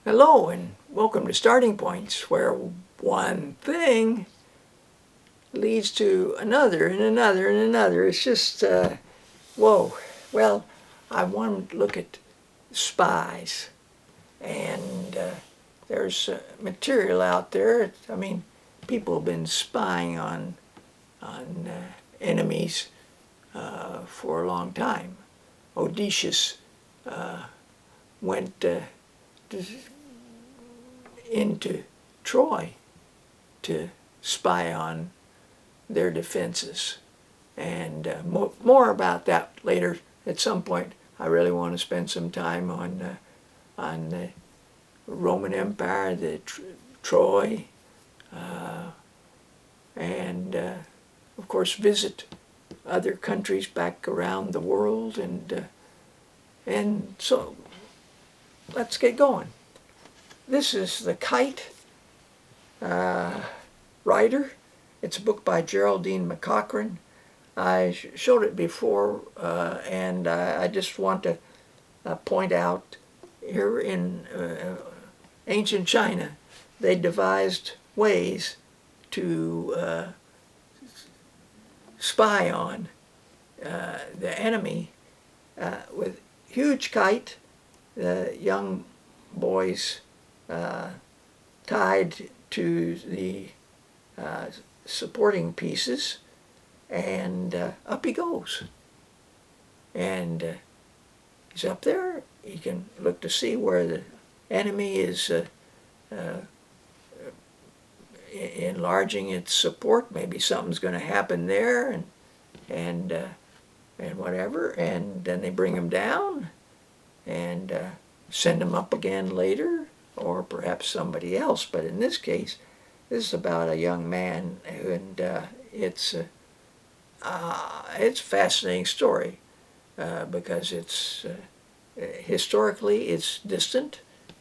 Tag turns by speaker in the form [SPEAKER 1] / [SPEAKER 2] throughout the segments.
[SPEAKER 1] Hello and welcome to Starting Points, where one thing leads to another and another and another. It's just, whoa. Well, I wanted to look at spies, and there's material out there. I mean, people have been spying on enemies for a long time. Odysseus went into Troy to spy on their defenses. And more about that later at some point. I really want to spend some time on the Roman Empire, the Troy, and of course visit other countries back around the world, and so let's get going. This is The Kite Rider. It's a book by Geraldine McCaughrean. I showed it before, and I just want to point out here in ancient China, they devised ways to spy on the enemy with huge kite. The young boys tied to the supporting pieces, and up he goes. And he's up there. He can look to see where the enemy is enlarging its support. Maybe something's going to happen there, and whatever. And then they bring him down and send him up again later, or perhaps somebody else. But in this case, this is about a young man, and it's a fascinating story because it's historically it's distant,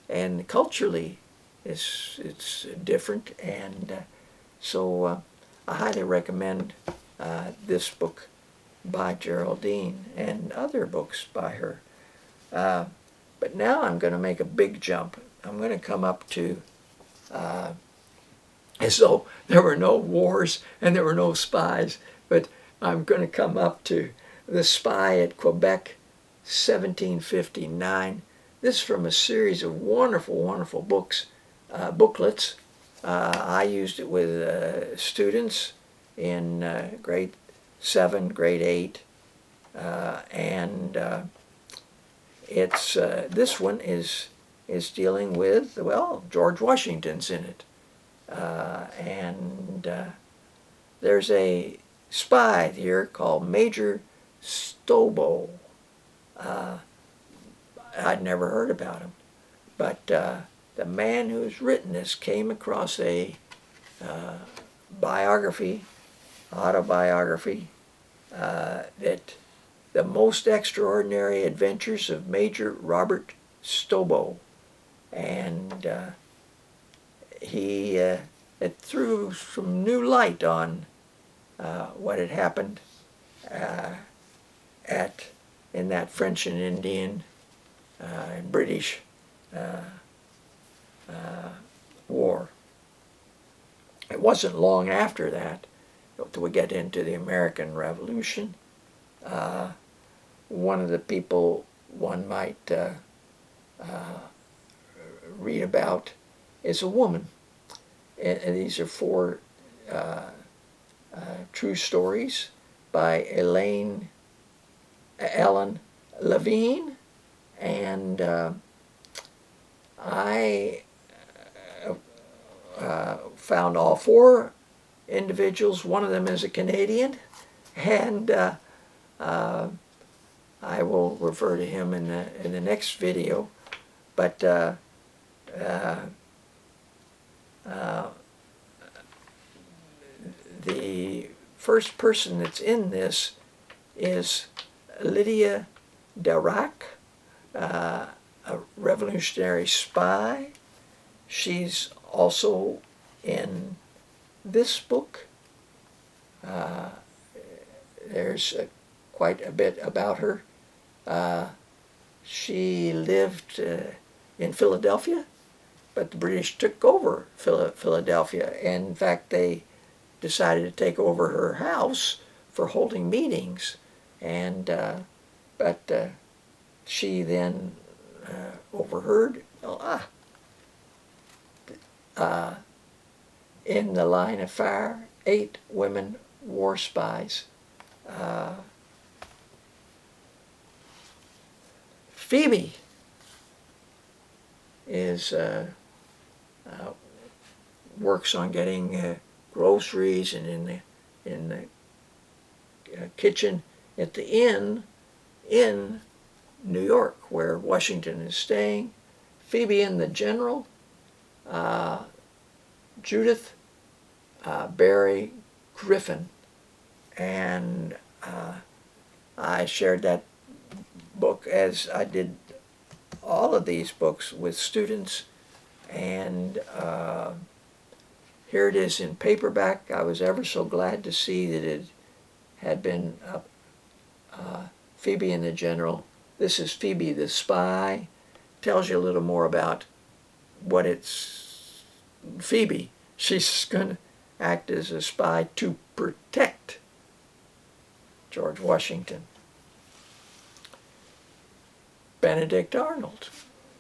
[SPEAKER 1] and culturally it's different, and so I highly recommend this book by Geraldine and other books by her. But now I'm going to make a big jump. I'm going to come up to, as though there were no wars and there were no spies, but I'm going to come up to The Spy at Quebec, 1759. This is from a series of wonderful, wonderful booklets. I used it with students in grade 7, grade 8, and it's this one is dealing with, well, George Washington's in it, and there's a spy here called Major Stobo. I'd never heard about him, but the man who's written this came across a autobiography, that The Most Extraordinary Adventures of Major Robert Stobo, and it threw some new light on what had happened in that French and Indian and British war. It wasn't long after that till we get into the American Revolution. One of the people one might read about is a woman. And these are 4 true stories by Ellen Levine, and I found all 4 individuals. One of them is a Canadian, and I will refer to him in the next video. But the first person that's in this is Lydia Darac, a revolutionary spy. She's also in this book. There's quite a bit about her. She lived in Philadelphia but the British took over Philadelphia, and in fact they decided to take over her house for holding meetings, and but she then overheard in the line of fire 8 women war spies. Phoebe is works on getting groceries, and in the kitchen at the inn in New York where Washington is staying. Phoebe and the General, Judith Barry Griffin, and I shared that book, as I did all of these books, with students, and here it is in paperback. I was ever so glad to see that it had been Phoebe and the General. This is Phoebe the Spy. Tells you a little more about what it's Phoebe. She's going to act as a spy to protect George Washington. Benedict Arnold.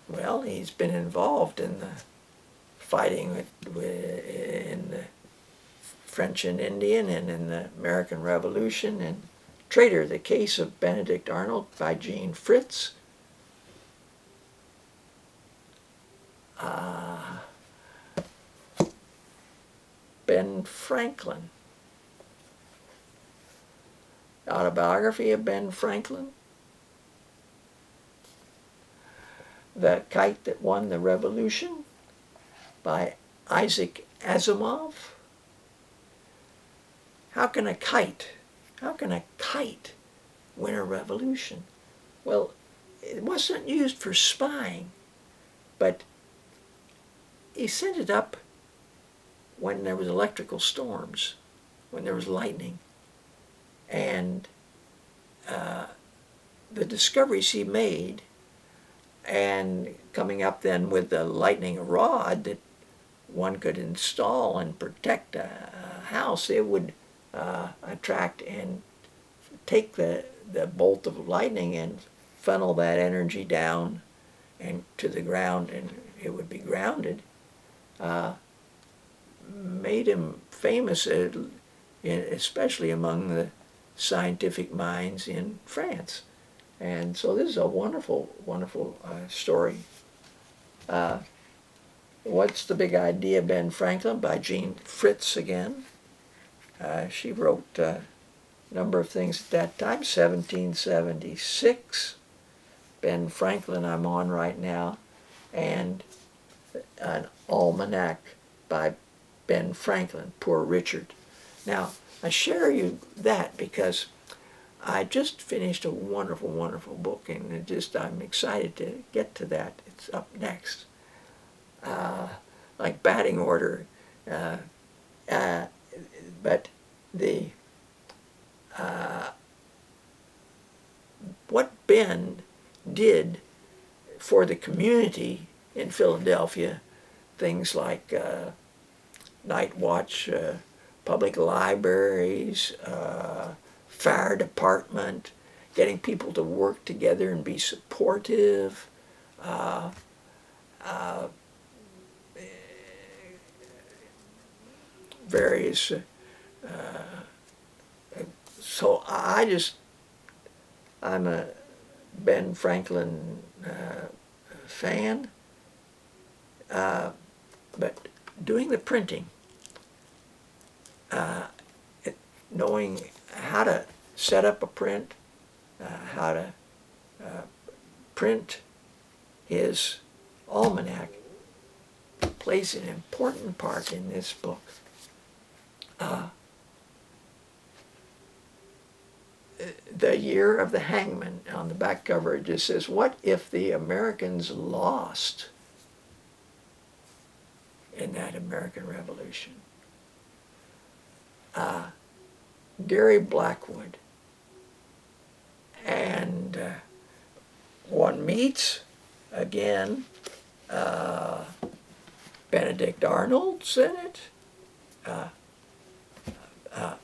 [SPEAKER 1] Well, he's been involved in the fighting in the French and Indian and in the American Revolution, and Traitor, the Case of Benedict Arnold by Jean Fritz. Ben Franklin. Autobiography of Ben Franklin. The Kite That Won the Revolution by Isaac Asimov. How can a kite win a revolution? Well, it wasn't used for spying, but he sent it up when there was electrical storms, when there was lightning, and the discoveries he made, and coming up then with the lightning rod that one could install and protect a house, it would attract and take the bolt of lightning and funnel that energy down and to the ground, and it would be grounded. Made him famous, especially among the scientific minds in France. And so this is a wonderful, wonderful story. What's the Big Idea, Ben Franklin, by Jean Fritz again. She wrote a number of things at that time. 1776, Ben Franklin I'm on right now, and an almanac by Ben Franklin, Poor Richard. Now, I share you that because I just finished a wonderful, wonderful book, and I'm excited to get to that. It's up next. Like batting order. But what Ben did for the community in Philadelphia, things like night watch, public libraries, fire department, getting people to work together and be supportive, various. So I'm a Ben Franklin fan, but doing the printing, knowing how to set up a print, how to print his almanac plays an important part in this book. The Year of the Hangman, on the back cover, it just says, "What if the Americans lost in that American Revolution?" Gary Blackwood. And one meets again Benedict Arnold's in it.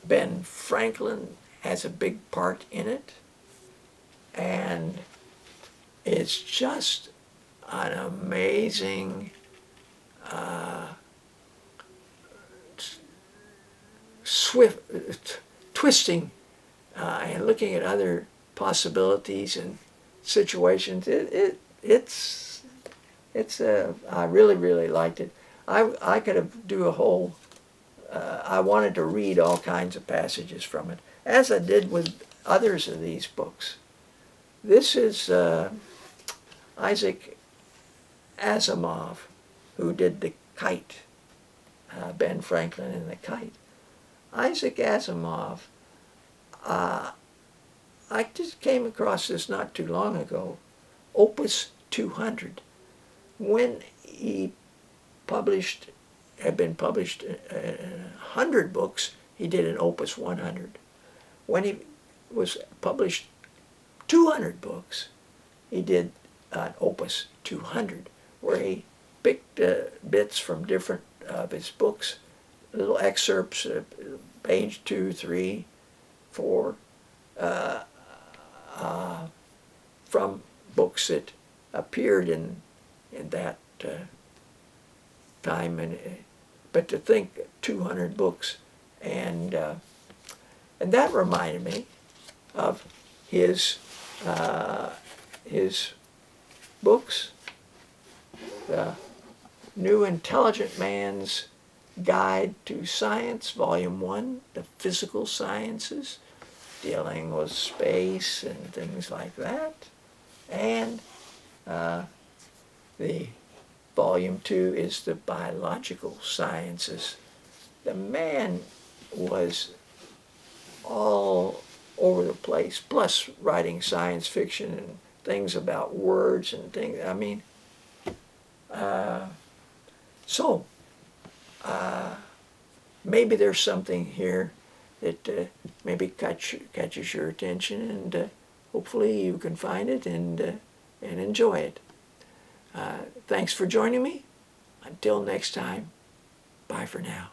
[SPEAKER 1] Ben Franklin has a big part in it. And it's just an amazing swift twisting and looking at other possibilities and situations. I really liked it. I could have do a whole. I wanted to read all kinds of passages from it, as I did with others of these books. This is Isaac Asimov, who did The Kite, Ben Franklin and The Kite. Isaac Asimov, I just came across this not too long ago, Opus 200. When he had been published 100 books, he did an Opus 100. When he was published 200 books, he did an Opus 200, where he picked bits from different of his books, little excerpts, page 2, 3, 4, from books that appeared in that time. But to think 200 books, and that reminded me of his books, The New Intelligent Man's Guide to Science, Volume 1, The Physical Sciences, dealing with space and things like that. And the Volume 2 is The Biological Sciences. The man was all over the place, plus writing science fiction and things about words and things. I mean, maybe there's something here that maybe catches your attention, and hopefully you can find it and enjoy it. Thanks for joining me. Until next time, bye for now.